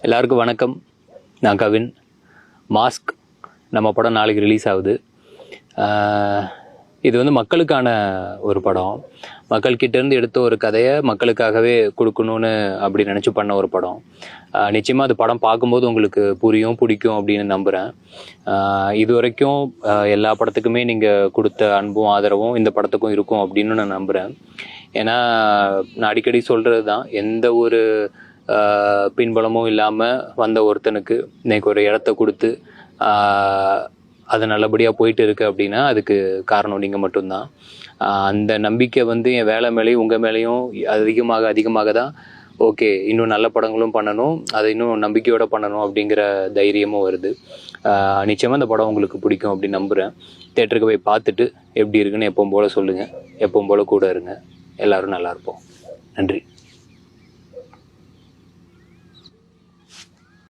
எல்லாருக்கும் வணக்கம். நான் கவின். மாஸ்க் நம்ம படம் நாளைக்கு ரிலீஸ் ஆகுது. இது வந்து மக்களுக்கான ஒரு படம். மக்கள்கிட்டேருந்து எடுத்த ஒரு கதையை மக்களுக்காகவே கொடுக்கணும்னு அப்படி நினச்சி பண்ண ஒரு படம். நிச்சயமாக அது படம் பார்க்கும்போது உங்களுக்கு பிடிக்கும் அப்படின்னு நம்புகிறேன். இது வரைக்கும் எல்லா படத்துக்குமே நீங்கள் கொடுத்த அன்பும் ஆதரவும் இந்த படத்துக்கும் இருக்கும் அப்படின்னு நான் நம்புகிறேன். ஏன்னா நான் அடிக்கடி சொல்கிறது தான், எந்த ஒரு பின்பலமும் இல்லாமல் வந்த ஒருத்தனுக்கு இன்னைக்கு ஒரு இடத்த கொடுத்து அது நல்லபடியாக போயிட்டு இருக்கு அப்படின்னா அதுக்கு காரணம் நீங்கள் மட்டும்தான். அந்த நம்பிக்கை வந்து என் வேலை மேலேயும் உங்கள் மேலேயும் அதிகமாக தான் ஓகே, இன்னும் நல்ல படங்களும் பண்ணணும், அதை இன்னும் நம்பிக்கையோடு பண்ணணும் அப்படிங்கிற தைரியமும் வருது. நிச்சயமாக அந்த படம் உங்களுக்கு பிடிக்கும் அப்படின்னு நம்புகிறேன். தேட்டருக்கு போய் பார்த்துட்டு எப்படி இருக்குன்னு எப்பவும் போல் சொல்லுங்கள். எப்பவும் போல் கூட இருங்க. எல்லோரும் நல்லா இருப்போம். நன்றி.